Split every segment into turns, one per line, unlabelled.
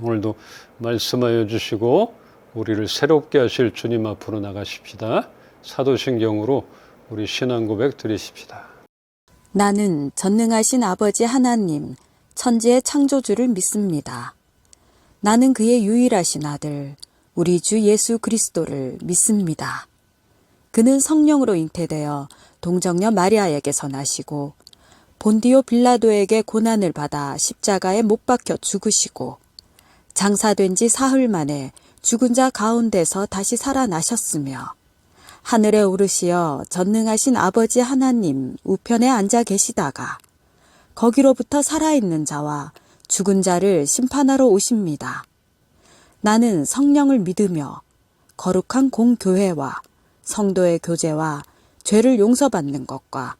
오늘도 말씀하여 주시고 우리를 새롭게 하실 주님 앞으로 나가십시다. 사도신경으로 우리 신앙 고백 드리십시다.
나는 전능하신 아버지 하나님, 천지의 창조주를 믿습니다. 나는 그의 유일하신 아들, 우리 주 예수 그리스도를 믿습니다. 그는 성령으로 잉태되어 동정녀 마리아에게서 나시고 본디오 빌라도에게 고난을 받아 십자가에 못 박혀 죽으시고 장사된 지 사흘 만에 죽은 자 가운데서 다시 살아나셨으며 하늘에 오르시어 전능하신 아버지 하나님 우편에 앉아 계시다가 거기로부터 살아있는 자와 죽은 자를 심판하러 오십니다. 나는 성령을 믿으며 거룩한 공교회와 성도의 교제와 죄를 용서받는 것과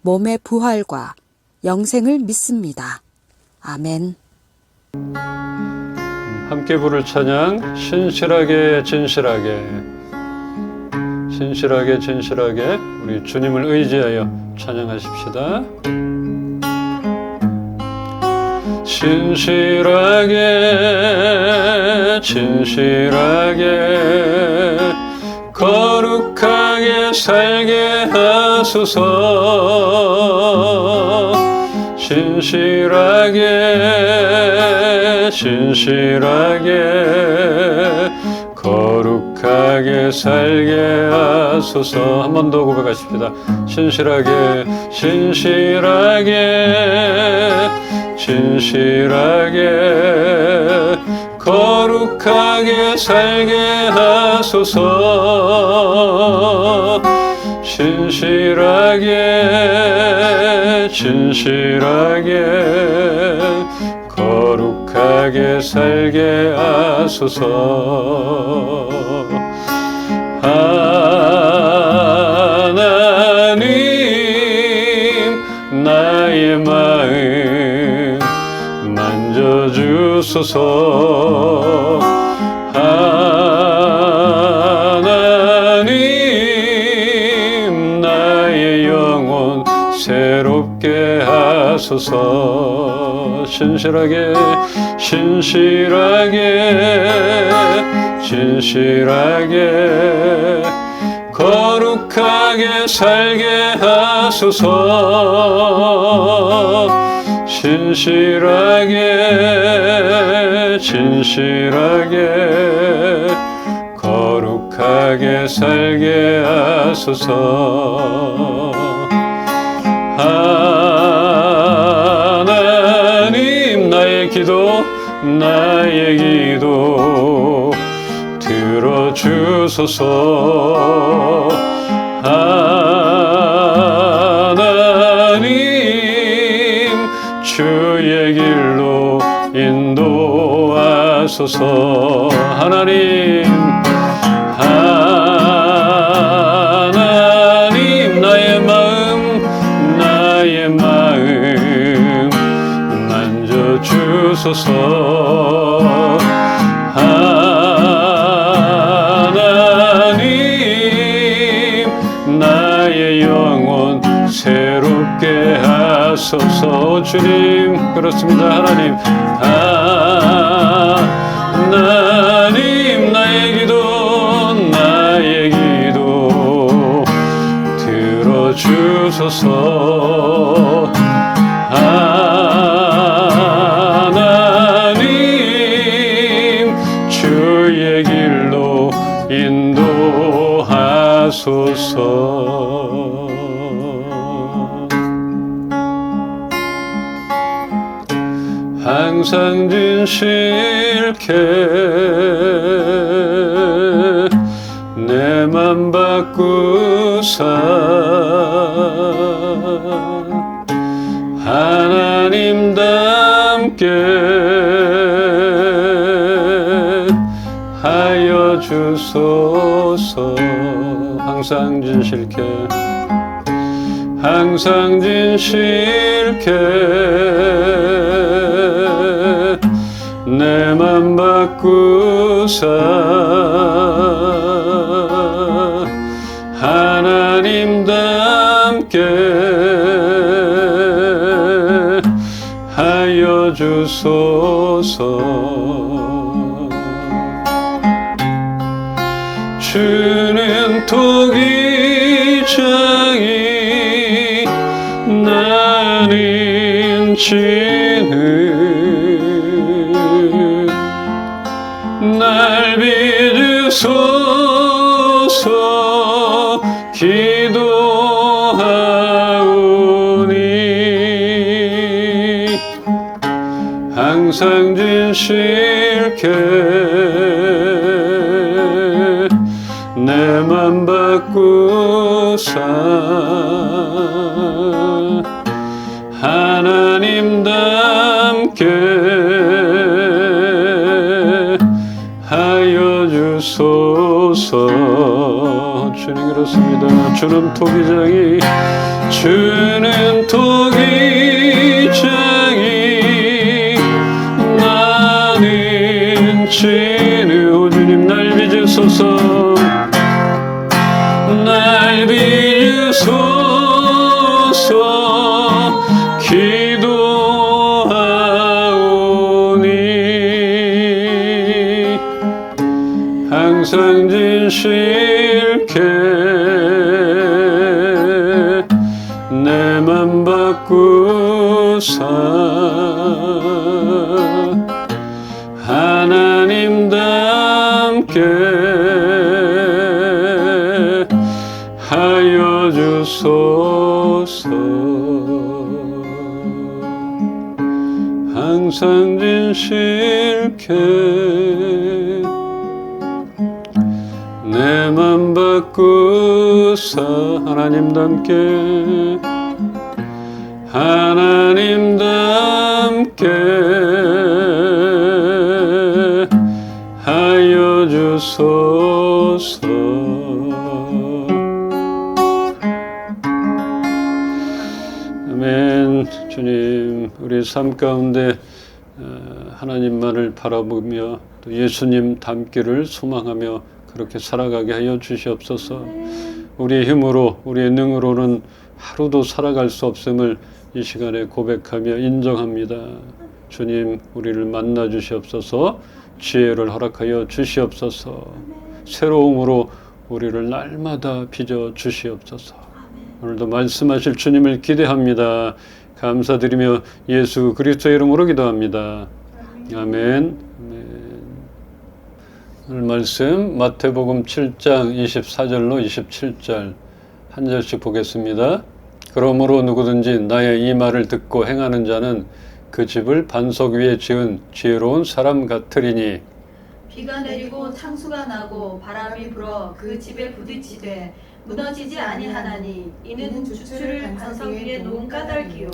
몸의 부활과 영생을 믿습니다. 아멘.
함께 부를 찬양 신실하게 진실하게 신실하게 진실하게 우리 주님을 의지하여 찬양하십시다. 신실하게 진실하게 거룩하게 살게 하소서. 신실하게 진실하게 거룩하게 살게 하소서. 한 번 더 고백하십시다. 신실하게 진실하게 진실하게 거룩하게 살게 하소서. 신실하게 진실하게 거룩하게 살게 하소서. 하나님 나의 마음 만져주소서. 하나님 나의 영혼 새롭게 하소서. 신실하게 신실하게 진실하게 거룩하게 살게 하소서. 신실하게 진실하게 거룩하게 살게 하소서. 하나님 나의 기도 들어주소서. 하나님 주의 길로 인도하소서. 하나님 나의 마음 만져주소서. 하나님 나의 영혼 새롭게 하소서. 주님 그렇습니다. 하나님 나의 기도 들어주소서. 하나님 주의 길로 인도하소서. 항상 진실케 내 맘 바꾸사 하나님답게 하여 주소서. 항상 진실케 내 맘 바꾸사 하나님답게 하여 주소서. 비치는 날 빚으소서 기도하오니 항상 진실케 내 맘 바꾸사 하나님답게 하여 주소서. 주님 그렇습니다. 주는 토기장이 나는 진우 주님 날 빚으소서 날 빚으소서 기도하오니 항상 진실케 내 맘 바꾸사 하나님답게 하여 주소서. 항상 진실케 내 맘 바꾸사 하나님답게 하여 주소서. 아멘. 주님 우리 삶 가운데 하나님만을 바라보며 또 예수님 닮기를 소망하며 그렇게 살아가게 하여 주시옵소서. 우리의 힘으로 우리의 능으로는 하루도 살아갈 수 없음을 이 시간에 고백하며 인정합니다. 주님 우리를 만나 주시옵소서. 지혜를 허락하여 주시옵소서. 새로움으로 우리를 날마다 빚어 주시옵소서. 오늘도 말씀하실 주님을 기대합니다. 감사드리며 예수 그리스도의 이름으로 기도합니다. 아멘. 오늘 말씀 마태복음 7장 24절로 27절 한 절씩 보겠습니다. 그러므로 누구든지 나의 이 말을 듣고 행하는 자는 그 집을 반석 위에 지은 지혜로운 사람 같으리니
비가 내리고 창수가 나고 바람이 불어 그 집에 부딪히되 무너지지 아니하나니 이는 주추를 반석 위에 놓은 까닭이요.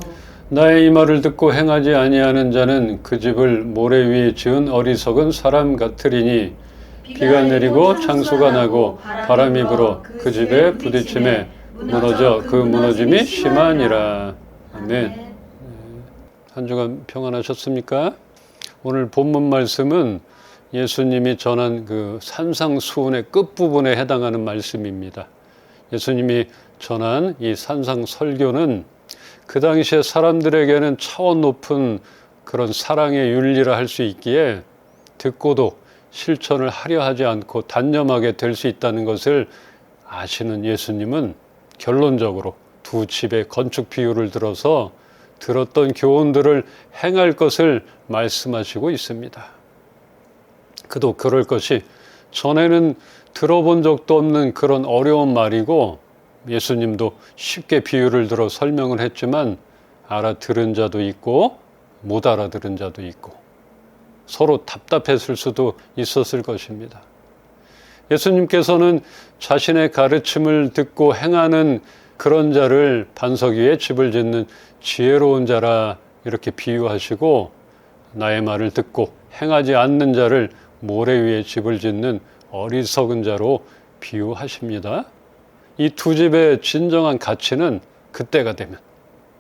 나의 이 말을 듣고 행하지 아니하는 자는 그 집을 모래 위에 지은 어리석은 사람 같으리니 비가 내리고 창수가 나고 바람이 불어 그 집에 부딪힘에 무너져 그 무너짐이 심하니라. 아멘. 한 주간 평안하셨습니까? 오늘 본문 말씀은 예수님이 전한 그 산상수훈의 끝부분에 해당하는 말씀입니다. 예수님이 전한 이 산상설교는 그 당시에 사람들에게는 차원 높은 그런 사랑의 윤리라 할 수 있기에 듣고도 실천을 하려 하지 않고 단념하게 될 수 있다는 것을 아시는 예수님은 결론적으로 두 집의 건축 비유를 들어서 들었던 교훈들을 행할 것을 말씀하시고 있습니다. 그도 그럴 것이 전에는 들어본 적도 없는 그런 어려운 말이고 예수님도 쉽게 비유를 들어 설명을 했지만 알아들은 자도 있고 못 알아들은 자도 있고 서로 답답했을 수도 있었을 것입니다. 예수님께서는 자신의 가르침을 듣고 행하는 그런 자를 반석 위에 집을 짓는 지혜로운 자라 이렇게 비유하시고 나의 말을 듣고 행하지 않는 자를 모래 위에 집을 짓는 어리석은 자로 비유하십니다. 이 두 집의 진정한 가치는 그때가 되면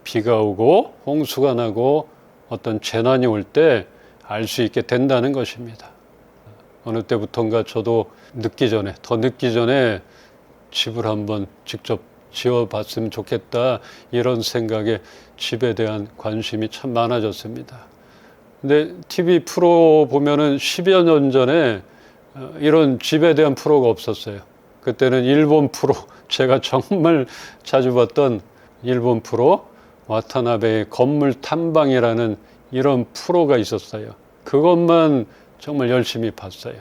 비가 오고 홍수가 나고 어떤 재난이 올 때 알 수 있게 된다는 것입니다. 어느 때부턴가 저도 더 늦기 전에 집을 한번 직접 지어봤으면 좋겠다 이런 생각에 집에 대한 관심이 참 많아졌습니다. 근데 TV 프로 보면은 10여 년 전에 이런 집에 대한 프로가 없었어요. 그때는 일본 프로, 제가 정말 자주 봤던 일본 프로, 와타나베의 건물 탐방이라는 이런 프로가 있었어요. 그것만 정말 열심히 봤어요.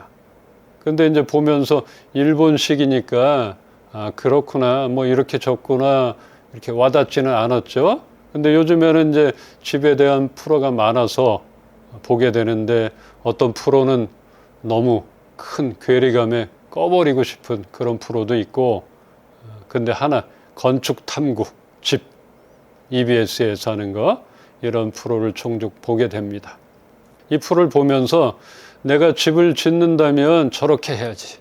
근데 이제 보면서 일본식이니까 그렇구나, 뭐 이렇게 적구나, 이렇게 와닿지는 않았죠. 근데 요즘에는 이제 집에 대한 프로가 많아서 보게 되는데, 어떤 프로는 너무 큰 괴리감에 꺼버리고 싶은 그런 프로도 있고, 근데 하나, 건축 탐구, 집, EBS에서 하는 거, 이런 프로를 종종 보게 됩니다. 이 프로를 보면서 내가 집을 짓는다면 저렇게 해야지,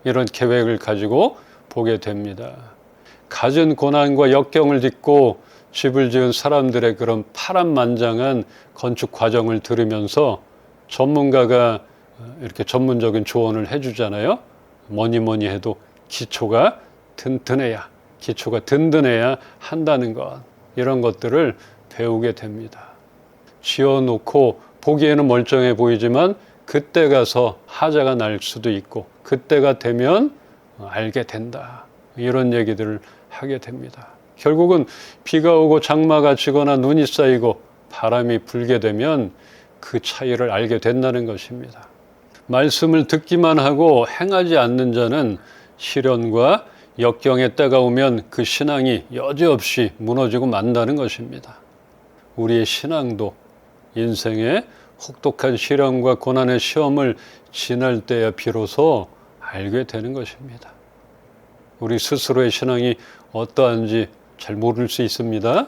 이런 계획을 가지고 보게 됩니다. 갖은 고난과 역경을 딛고 집을 지은 사람들의 그런 파란만장한 건축 과정을 들으면서 전문가가 이렇게 전문적인 조언을 해주잖아요. 뭐니 해도 기초가 든든해야 한다는 것, 이런 것들을 배우게 됩니다. 지어놓고 보기에는 멀쩡해 보이지만 그때 가서 하자가 날 수도 있고, 그때가 되면 알게 된다, 이런 얘기들을 하게 됩니다. 결국은 비가 오고 장마가 지거나 눈이 쌓이고 바람이 불게 되면 그 차이를 알게 된다는 것입니다. 말씀을 듣기만 하고 행하지 않는 자는 시련과 역경의 때가 오면 그 신앙이 여지없이 무너지고 만다는 것입니다. 우리의 신앙도 인생의 혹독한 시련과 고난의 시험을 지날 때야 비로소 알게 되는 것입니다. 우리 스스로의 신앙이 어떠한지 잘 모를 수 있습니다.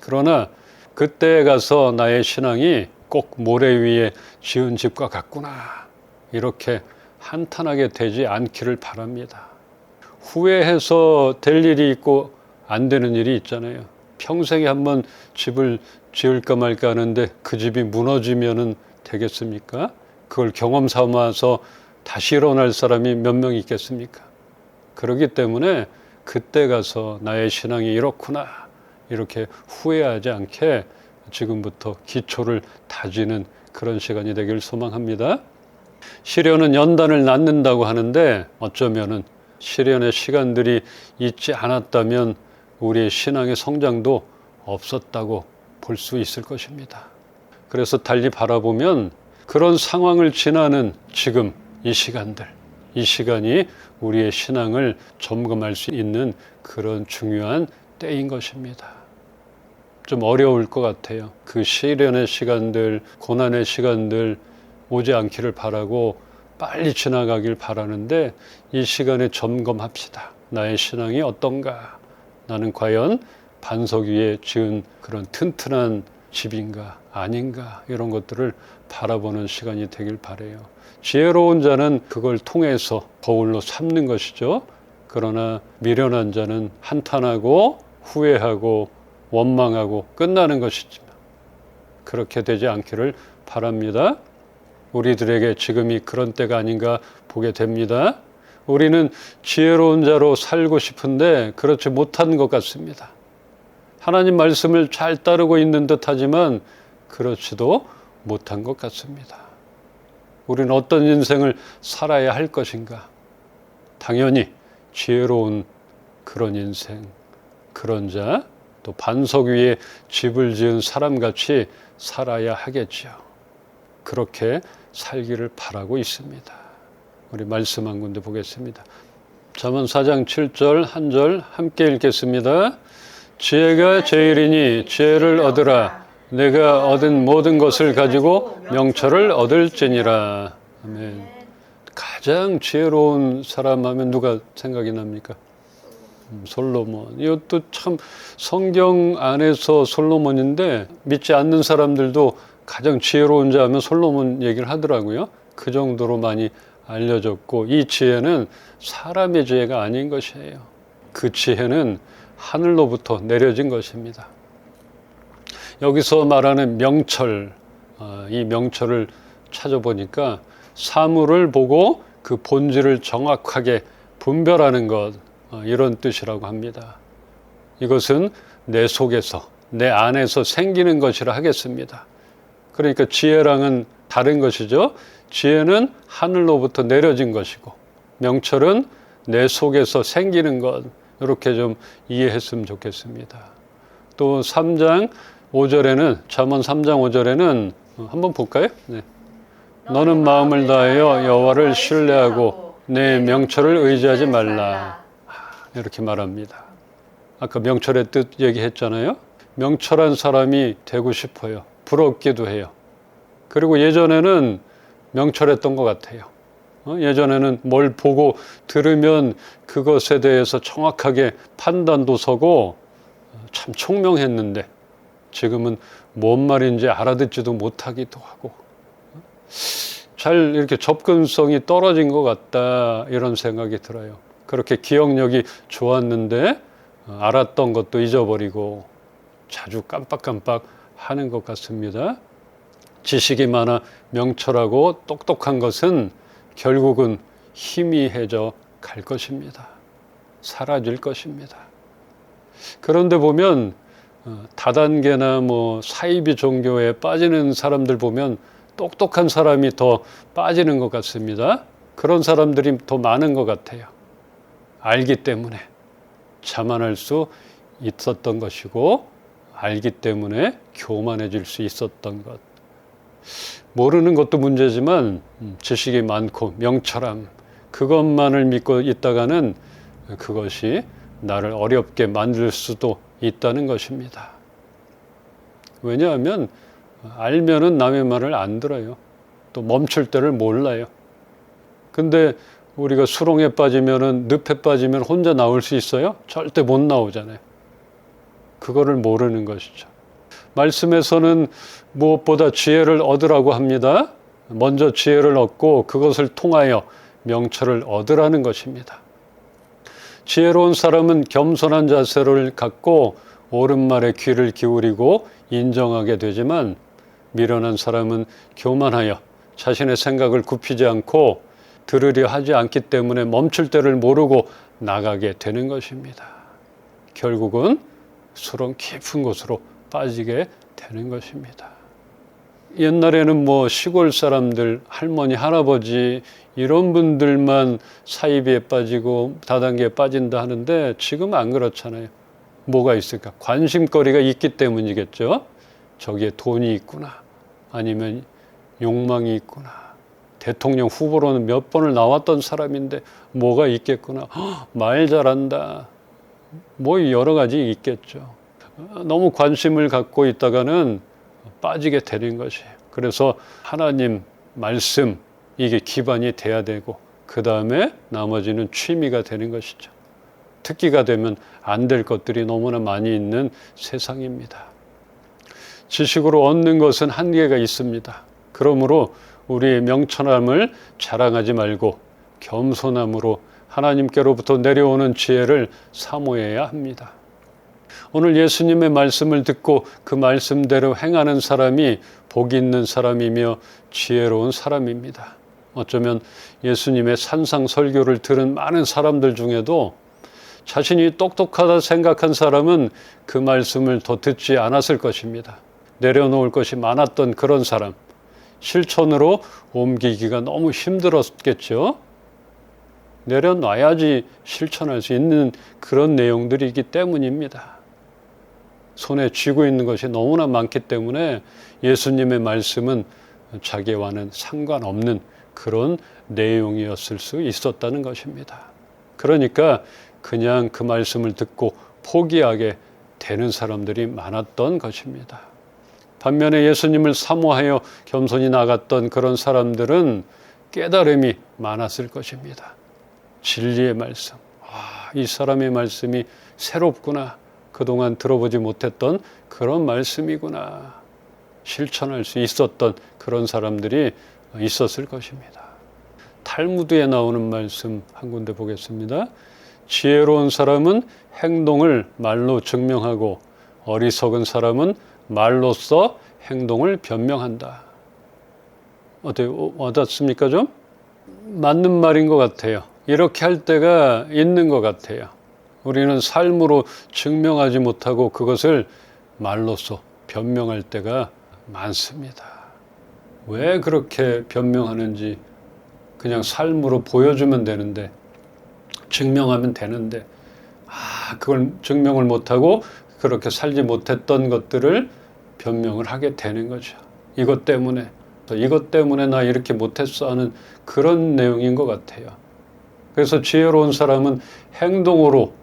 그러나 그때에 가서 나의 신앙이 꼭 모래 위에 지은 집과 같구나, 이렇게 한탄하게 되지 않기를 바랍니다. 후회해서 될 일이 있고 안 되는 일이 있잖아요. 평생에 한번 집을 지을까 말까 하는데 그 집이 무너지면은 되겠습니까? 그걸 경험 삼아서 다시 일어날 사람이 몇 명 있겠습니까? 그렇기 때문에 그때 가서 나의 신앙이 이렇구나, 이렇게 후회하지 않게 지금부터 기초를 다지는 그런 시간이 되길 소망합니다. 시련은 연단을 낳는다고 하는데, 어쩌면은 시련의 시간들이 있지 않았다면 우리의 신앙의 성장도 없었다고 볼 수 있을 것입니다. 그래서 달리 바라보면 그런 상황을 지나는 지금 이 시간들, 이 시간이 우리의 신앙을 점검할 수 있는 그런 중요한 때인 것입니다. 좀 어려울 것 같아요. 그 시련의 시간들, 고난의 시간들 오지 않기를 바라고 빨리 지나가길 바라는데, 이 시간에 점검합시다. 나의 신앙이 어떤가? 나는 과연 반석 위에 지은 그런 튼튼한 집인가 아닌가, 이런 것들을 바라보는 시간이 되길 바라요. 지혜로운 자는 그걸 통해서 거울로 삼는 것이죠. 그러나 미련한 자는 한탄하고 후회하고 원망하고 끝나는 것이지만, 그렇게 되지 않기를 바랍니다. 우리들에게 지금이 그런 때가 아닌가 보게 됩니다. 우리는 지혜로운 자로 살고 싶은데 그렇지 못한 것 같습니다. 하나님 말씀을 잘 따르고 있는 듯 하지만 그렇지도 못한 것 같습니다. 우리는 어떤 인생을 살아야 할 것인가? 당연히 지혜로운 그런 인생, 그런 자, 또 반석 위에 집을 지은 사람같이 살아야 하겠지요. 그렇게 살기를 바라고 있습니다. 우리 말씀 한 군데 보겠습니다. 잠언 4장 7절 한 절 함께 읽겠습니다. 지혜가 제일이니 지혜를 얻으라. 내가 얻은 모든 것을 가지고 명철을 얻을지니라. 아멘. 가장 지혜로운 사람 하면 누가 생각이 납니까? 솔로몬. 이것도 참 성경 안에서 솔로몬인데, 믿지 않는 사람들도 가장 지혜로운 자 하면 솔로몬 얘기를 하더라고요. 그 정도로 많이 알려졌고, 이 지혜는 사람의 지혜가 아닌 것이에요. 그 지혜는 하늘로부터 내려진 것입니다. 여기서 말하는 명철, 이 명철을 찾아보니까 사물을 보고 그 본질을 정확하게 분별하는 것, 이런 뜻이라고 합니다. 이것은 내 속에서, 내 안에서 생기는 것이라 하겠습니다. 그러니까 지혜랑은 다른 것이죠. 지혜는 하늘로부터 내려진 것이고, 명철은 내 속에서 생기는 것, 이렇게 좀 이해했으면 좋겠습니다. 또 3장 5절에는 잠언 3장 5절에는 한번 볼까요? 네. 너는 마음을 다하여 여호와를 신뢰하고 내 명철을 의지하지 말라. 이렇게 말합니다. 아까 명철의 뜻 얘기했잖아요. 명철한 사람이 되고 싶어요. 부럽기도 해요. 그리고 예전에는 명철했던 것 같아요. 예전에는 뭘 보고 들으면 그것에 대해서 정확하게 판단도 서고 참 총명했는데 지금은 뭔 말인지 알아듣지도 못하기도 하고 잘 이렇게 접근성이 떨어진 것 같다 이런 생각이 들어요. 그렇게 기억력이 좋았는데 알았던 것도 잊어버리고 자주 깜빡깜빡 하는 것 같습니다. 지식이 많아 명철하고 똑똑한 것은 결국은 희미해져 갈 것입니다. 사라질 것입니다. 그런데 보면 다단계나 사이비 종교에 빠지는 사람들 보면 똑똑한 사람이 더 빠지는 것 같습니다. 그런 사람들이 더 많은 것 같아요. 알기 때문에 자만할 수 있었던 것이고 알기 때문에 교만해질 수 있었던 것. 모르는 것도 문제지만 지식이 많고 명철함 그것만을 믿고 있다가는 그것이 나를 어렵게 만들 수도 있다는 것입니다. 왜냐하면 알면은 남의 말을 안 들어요. 또 멈출 때를 몰라요. 근데 우리가 수렁에 빠지면은 늪에 빠지면 혼자 나올 수 있어요? 절대 못 나오잖아요. 그거를 모르는 것이죠. 말씀에서는 무엇보다 지혜를 얻으라고 합니다. 먼저 지혜를 얻고 그것을 통하여 명철을 얻으라는 것입니다. 지혜로운 사람은 겸손한 자세를 갖고 옳은 말에 귀를 기울이고 인정하게 되지만 미련한 사람은 교만하여 자신의 생각을 굽히지 않고 들으려 하지 않기 때문에 멈출 때를 모르고 나가게 되는 것입니다. 결국은 수렁 깊은 곳으로 빠지게 되는 것입니다. 옛날에는 시골 사람들, 할머니, 할아버지 이런 분들만 사이비에 빠지고 다단계에 빠진다 하는데 지금 안 그렇잖아요. 뭐가 있을까? 관심거리가 있기 때문이겠죠. 저기에 돈이 있구나. 아니면 욕망이 있구나. 대통령 후보로는 몇 번을 나왔던 사람인데 뭐가 있겠구나. 말 잘한다. 여러 가지 있겠죠. 너무 관심을 갖고 있다가는 빠지게 되는 것이에요. 그래서 하나님 말씀 이게 기반이 돼야 되고 그 다음에 나머지는 취미가 되는 것이죠. 특기가 되면 안 될 것들이 너무나 많이 있는 세상입니다. 지식으로 얻는 것은 한계가 있습니다. 그러므로 우리의 명철함을 자랑하지 말고 겸손함으로 하나님께로부터 내려오는 지혜를 사모해야 합니다. 오늘 예수님의 말씀을 듣고 그 말씀대로 행하는 사람이 복 있는 사람이며 지혜로운 사람입니다. 어쩌면 예수님의 산상 설교를 들은 많은 사람들 중에도 자신이 똑똑하다 생각한 사람은 그 말씀을 더 듣지 않았을 것입니다. 내려놓을 것이 많았던 그런 사람, 실천으로 옮기기가 너무 힘들었겠죠. 내려놔야지 실천할 수 있는 그런 내용들이기 때문입니다. 손에 쥐고 있는 것이 너무나 많기 때문에 예수님의 말씀은 자기와는 상관없는 그런 내용이었을 수 있었다는 것입니다. 그러니까 그냥 그 말씀을 듣고 포기하게 되는 사람들이 많았던 것입니다. 반면에 예수님을 사모하여 겸손히 나갔던 그런 사람들은 깨달음이 많았을 것입니다. 진리의 말씀. 이 사람의 말씀이 새롭구나. 그동안 들어보지 못했던 그런 말씀이구나. 실천할 수 있었던 그런 사람들이 있었을 것입니다. 탈무드에 나오는 말씀 한 군데 보겠습니다. 지혜로운 사람은 행동을 말로 증명하고 어리석은 사람은 말로써 행동을 변명한다. 어때요? 와닿습니까 좀? 맞는 말인 것 같아요. 이렇게 할 때가 있는 것 같아요. 우리는 삶으로 증명하지 못하고 그것을 말로써 변명할 때가 많습니다. 왜 그렇게 변명하는지 그냥 삶으로 보여주면 되는데 증명하면 되는데 그걸 증명을 못하고 그렇게 살지 못했던 것들을 변명을 하게 되는 거죠. 이것 때문에 나 이렇게 못했어 하는 그런 내용인 것 같아요. 그래서 지혜로운 사람은 행동으로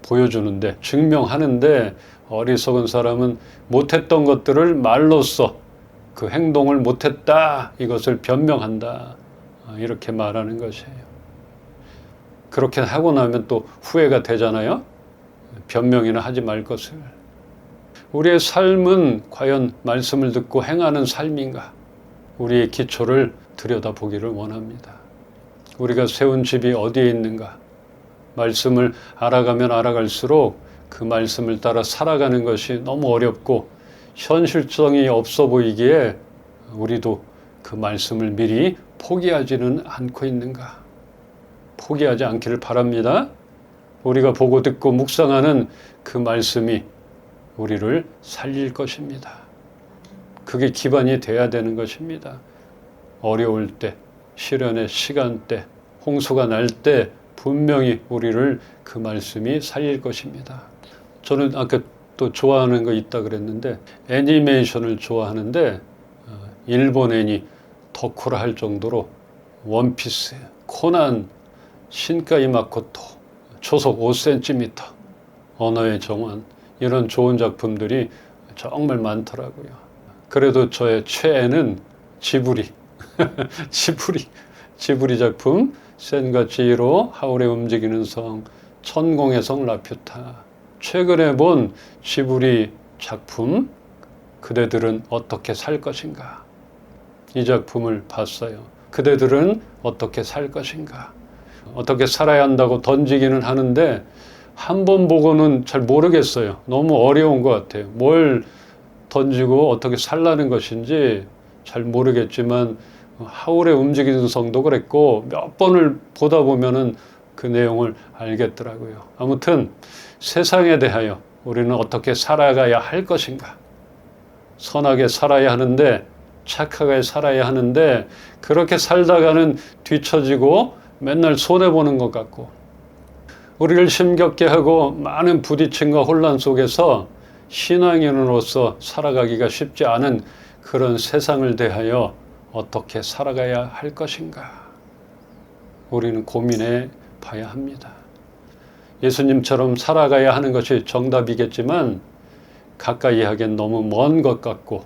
보여주는데, 증명하는데, 어리석은 사람은 못했던 것들을 말로써 그 행동을 못했다, 이것을 변명한다, 이렇게 말하는 것이에요. 그렇게 하고 나면 또 후회가 되잖아요. 변명이나 하지 말 것을. 우리의 삶은 과연 말씀을 듣고 행하는 삶인가? 우리의 기초를 들여다보기를 원합니다. 우리가 세운 집이 어디에 있는가? 말씀을 알아가면 알아갈수록 그 말씀을 따라 살아가는 것이 너무 어렵고 현실성이 없어 보이기에 우리도 그 말씀을 미리 포기하지는 않고 있는가? 포기하지 않기를 바랍니다. 우리가 보고 듣고 묵상하는 그 말씀이 우리를 살릴 것입니다. 그게 기반이 돼야 되는 것입니다. 어려울 때, 시련의 시간대, 홍수가 날 때 분명히 우리를 그 말씀이 살릴 것입니다. 저는 아까 또 좋아하는 거 있다 그랬는데, 애니메이션을 좋아하는데 일본 애니 덕후라 할 정도로 원피스, 코난, 신카이 마코토, 초속 5cm, 언어의 정원, 이런 좋은 작품들이 정말 많더라고요. 그래도 저의 최애는 지브리 지브리 작품, 센과 지히로, 하울의 움직이는 성, 천공의 성 라퓨타. 최근에 본 지브리 작품 그대들은 어떻게 살 것인가? 이 작품을 봤어요. 그대들은 어떻게 살 것인가? 어떻게 살아야 한다고 던지기는 하는데 한 번 보고는 잘 모르겠어요. 너무 어려운 것 같아요. 뭘 던지고 어떻게 살라는 것인지 잘 모르겠지만 하울의 움직이는 성도 그랬고 몇 번을 보다 보면은 그 내용을 알겠더라고요. 아무튼 세상에 대하여 우리는 어떻게 살아가야 할 것인가? 선하게 살아야 하는데, 착하게 살아야 하는데, 그렇게 살다가는 뒤처지고 맨날 손해보는 것 같고, 우리를 힘겹게 하고 많은 부딪힘과 혼란 속에서 신앙인으로서 살아가기가 쉽지 않은 그런 세상을 대하여 어떻게 살아가야 할 것인가? 우리는 고민해 봐야 합니다. 예수님처럼 살아가야 하는 것이 정답이겠지만 가까이 하기엔 너무 먼 것 같고,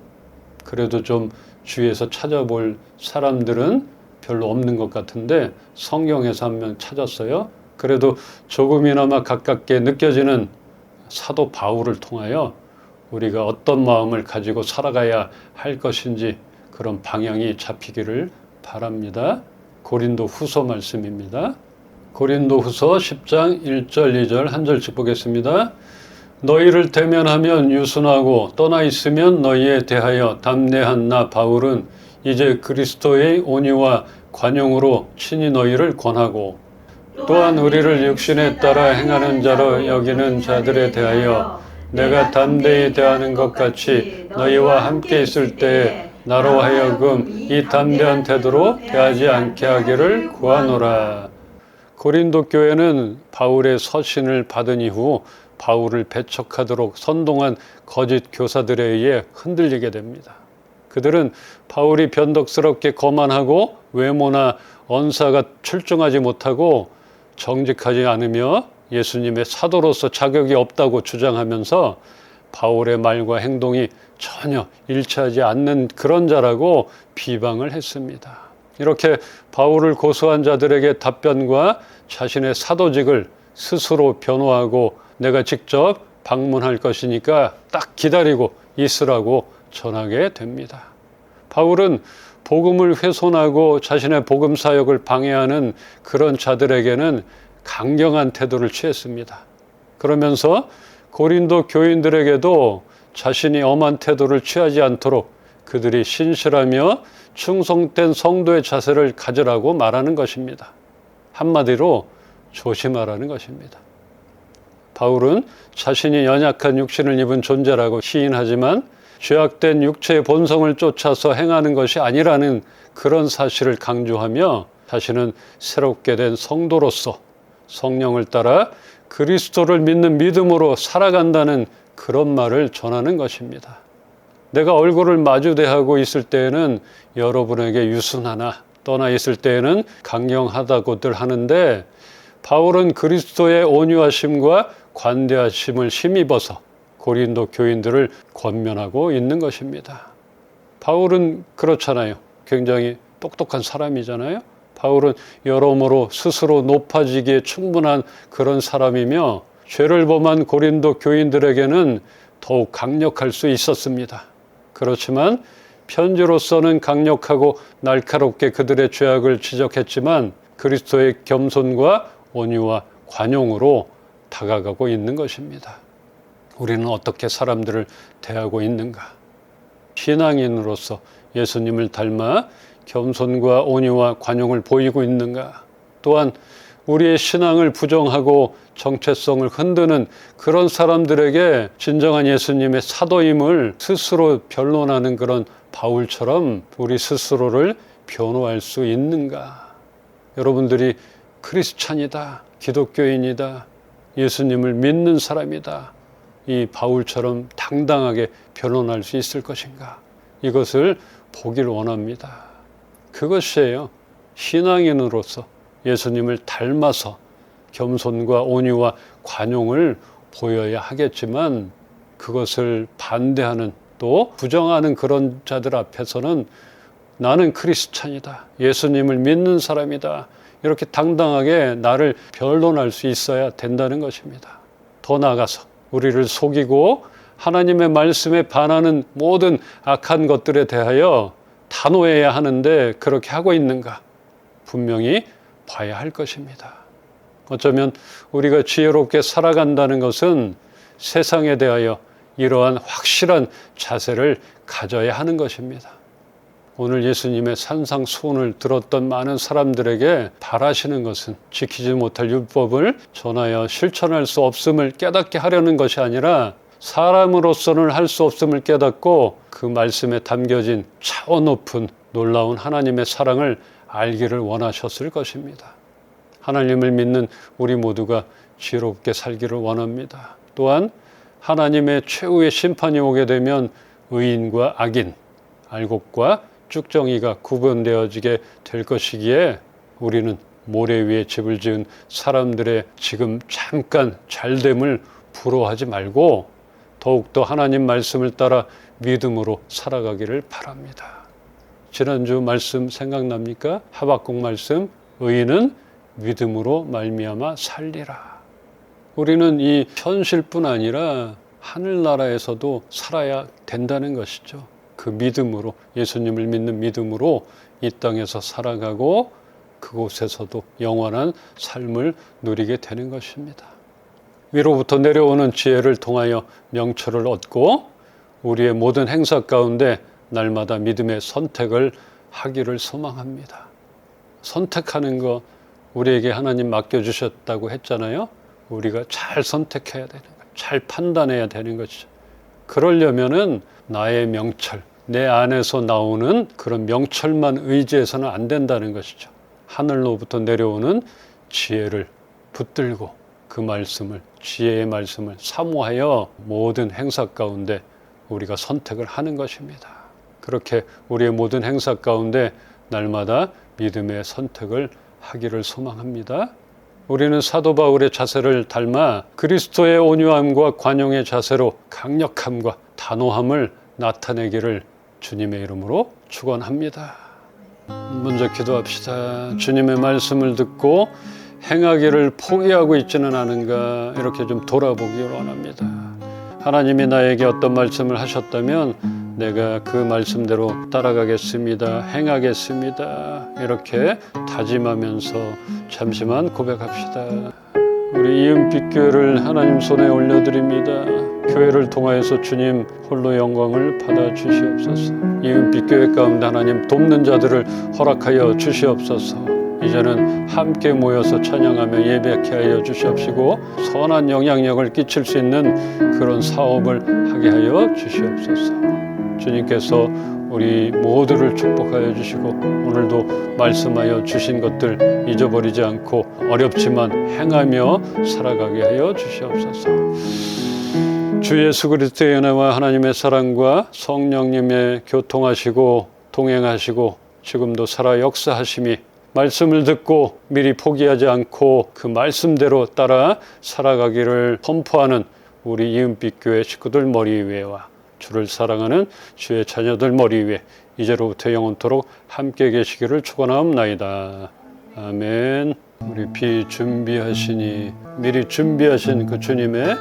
그래도 좀 주위에서 찾아볼 사람들은 별로 없는 것 같은데 성경에서 한 명 찾았어요. 그래도 조금이나마 가깝게 느껴지는 사도 바울을 통하여 우리가 어떤 마음을 가지고 살아가야 할 것인지 그런 방향이 잡히기를 바랍니다. 고린도 후서 말씀입니다. 고린도 후서 10장 1절 2절 한 절씩 보겠습니다. 너희를 대면하면 유순하고 떠나 있으면 너희에 대하여 담대한 나 바울은 이제 그리스도의 온유와 관용으로 친히 너희를 권하고, 또한 우리를 육신에 따라 행하는 자로 여기는 자들에 대하여 내가 담대히 대하는 것 같이 너희와 함께 있을 때에 나로 하여금 이 담대한 태도로 대하지 않게 하기를 구하노라. 고린도 교회는 바울의 서신을 받은 이후 바울을 배척하도록 선동한 거짓 교사들에 의해 흔들리게 됩니다. 그들은 바울이 변덕스럽게 거만하고 외모나 언사가 출중하지 못하고 정직하지 않으며 예수님의 사도로서 자격이 없다고 주장하면서 바울의 말과 행동이 전혀 일치하지 않는 그런 자라고 비방을 했습니다. 이렇게 바울을 고소한 자들에게 답변과 자신의 사도직을 스스로 변호하고 내가 직접 방문할 것이니까 딱 기다리고 있으라고 전하게 됩니다. 바울은 복음을 훼손하고 자신의 복음 사역을 방해하는 그런 자들에게는 강경한 태도를 취했습니다. 그러면서 고린도 교인들에게도 자신이 엄한 태도를 취하지 않도록 그들이 신실하며 충성된 성도의 자세를 가지라고 말하는 것입니다. 한마디로 조심하라는 것입니다. 바울은 자신이 연약한 육신을 입은 존재라고 시인하지만 죄악된 육체의 본성을 쫓아서 행하는 것이 아니라는 그런 사실을 강조하며 자신은 새롭게 된 성도로서 성령을 따라 그리스도를 믿는 믿음으로 살아간다는 그런 말을 전하는 것입니다. 내가 얼굴을 마주대하고 있을 때에는 여러분에게 유순하나 떠나 있을 때에는 강경하다고들 하는데 바울은 그리스도의 온유하심과 관대하심을 힘입어서 고린도 교인들을 권면하고 있는 것입니다. 바울은 그렇잖아요. 굉장히 똑똑한 사람이잖아요. 바울은 여러모로 스스로 높아지기에 충분한 그런 사람이며 죄를 범한 고린도 교인들에게는 더욱 강력할 수 있었습니다. 그렇지만 편지로서는 강력하고 날카롭게 그들의 죄악을 지적했지만 그리스도의 겸손과 온유와 관용으로 다가가고 있는 것입니다. 우리는 어떻게 사람들을 대하고 있는가? 신앙인으로서 예수님을 닮아 겸손과 온유와 관용을 보이고 있는가? 또한 우리의 신앙을 부정하고 정체성을 흔드는 그런 사람들에게 진정한 예수님의 사도임을 스스로 변론하는 그런 바울처럼 우리 스스로를 변호할 수 있는가? 여러분들이 크리스찬이다, 기독교인이다, 예수님을 믿는 사람이다, 이 바울처럼 당당하게 변론할 수 있을 것인가? 이것을 보길 원합니다. 그것이에요. 신앙인으로서 예수님을 닮아서 겸손과 온유와 관용을 보여야 하겠지만 그것을 반대하는 또 부정하는 그런 자들 앞에서는 나는 크리스찬이다, 예수님을 믿는 사람이다, 이렇게 당당하게 나를 변론할 수 있어야 된다는 것입니다. 더 나아가서 우리를 속이고 하나님의 말씀에 반하는 모든 악한 것들에 대하여 단호해야 하는데 그렇게 하고 있는가? 분명히 봐야 할 것입니다. 어쩌면 우리가 지혜롭게 살아간다는 것은 세상에 대하여 이러한 확실한 자세를 가져야 하는 것입니다. 오늘 예수님의 산상수훈을 들었던 많은 사람들에게 바라시는 것은 지키지 못할 율법을 전하여 실천할 수 없음을 깨닫게 하려는 것이 아니라 사람으로서는 할 수 없음을 깨닫고 그 말씀에 담겨진 차원 높은 놀라운 하나님의 사랑을 알기를 원하셨을 것입니다. 하나님을 믿는 우리 모두가 지혜롭게 살기를 원합니다. 또한 하나님의 최후의 심판이 오게 되면 의인과 악인, 알곡과 쭉정이가 구분되어지게 될 것이기에 우리는 모래 위에 집을 지은 사람들의 지금 잠깐 잘됨을 부러워하지 말고 더욱더 하나님 말씀을 따라 믿음으로 살아가기를 바랍니다. 지난주 말씀 생각납니까? 하박국 말씀, 의인은 믿음으로 말미암아 살리라. 우리는 이 현실뿐 아니라 하늘나라에서도 살아야 된다는 것이죠. 그 믿음으로, 예수님을 믿는 믿음으로 이 땅에서 살아가고 그곳에서도 영원한 삶을 누리게 되는 것입니다. 위로부터 내려오는 지혜를 통하여 명철을 얻고 우리의 모든 행사 가운데 날마다 믿음의 선택을 하기를 소망합니다. 선택하는 거 우리에게 하나님 맡겨주셨다고 했잖아요. 우리가 잘 선택해야 되는 것, 잘 판단해야 되는 것이죠. 그러려면은 나의 명철, 내 안에서 나오는 그런 명철만 의지해서는 안 된다는 것이죠. 하늘로부터 내려오는 지혜를 붙들고 그 말씀을, 지혜의 말씀을 사모하여 모든 행사 가운데 우리가 선택을 하는 것입니다. 그렇게 우리의 모든 행사 가운데 날마다 믿음의 선택을 하기를 소망합니다. 우리는 사도 바울의 자세를 닮아 그리스도의 온유함과 관용의 자세로 강력함과 단호함을 나타내기를 주님의 이름으로 축원합니다. 먼저 기도합시다. 주님의 말씀을 듣고 행하기를 포기하고 있지는 않은가 이렇게 좀 돌아보기를 원합니다. 하나님이 나에게 어떤 말씀을 하셨다면 내가 그 말씀대로 따라가겠습니다. 행하겠습니다. 이렇게 다짐하면서 잠시만 고백합시다. 우리 이은빛 교회를 하나님 손에 올려드립니다. 교회를 통하여서 주님 홀로 영광을 받아 주시옵소서. 이은빛 교회 가운데 하나님 돕는 자들을 허락하여 주시옵소서. 이제는 함께 모여서 찬양하며 예배케 하여 주시옵시고 선한 영향력을 끼칠 수 있는 그런 사업을 하게 하여 주시옵소서. 주님께서 우리 모두를 축복하여 주시고 오늘도 말씀하여 주신 것들 잊어버리지 않고 어렵지만 행하며 살아가게 하여 주시옵소서. 주 예수 그리스도의 은혜와 하나님의 사랑과 성령님의 교통하시고 동행하시고 지금도 살아 역사하심이 말씀을 듣고 미리 포기하지 않고 그 말씀대로 따라 살아가기를 선포하는 우리 이은빛 교회 식구들 머리 위에와 주를 사랑하는 주의 자녀들 머리 위에 이제로부터 영원토록 함께 계시기를 축원하옵나이다. 아멘. 우리 비준비하시니 미리 준비하신 그 주님의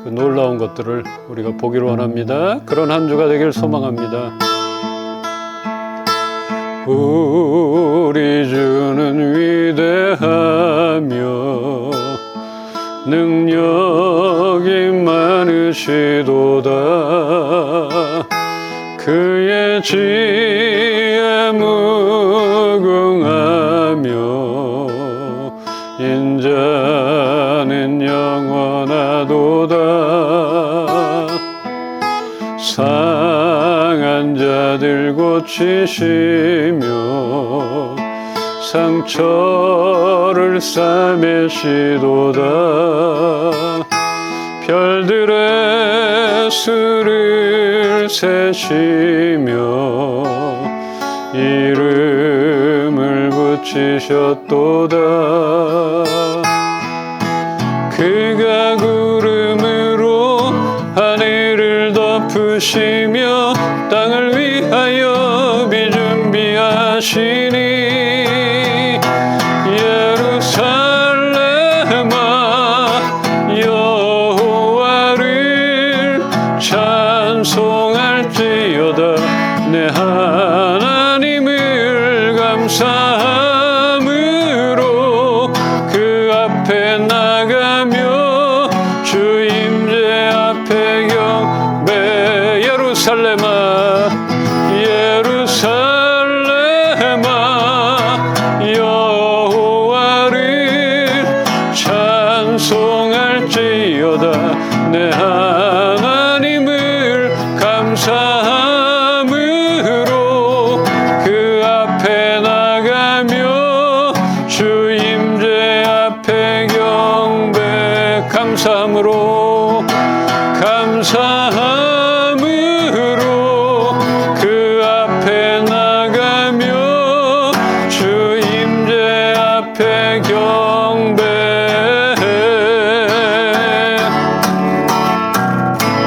그 놀라운 것들을 우리가 보기를 원합니다. 그런 한 주가 되길 소망합니다. 우리 주는 위대하며 능력이 많으시도다. 그의 지혜 무궁하며 인자는 영원하도다. 상한 자들 고치시며 상처를 싸매시도다. 별들의 수를 세시며 이름을 붙이셨도다. 그가 구름으로 하늘을 덮으시며 땅을 위하여 비준비하시니 예루살렘아 여호와를 찬송할지어다. 내 하나님을 감사함으로 그 앞에 나가며 주 임재 앞에 경배. 예루살렘아 예루살렘아 여호와를 찬송할지어다. 내 하나님을 감사함으로 그 앞에 나가며 주 임재 앞에 경배. 감사함으로 그 앞에 나가며 주 임재 앞에 경배.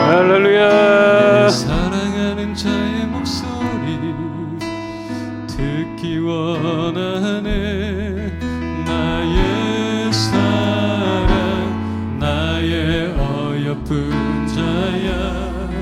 할렐루야.
사랑하는 자의 목소리 듣기 원하네. 나의 사랑 나의 어여쁜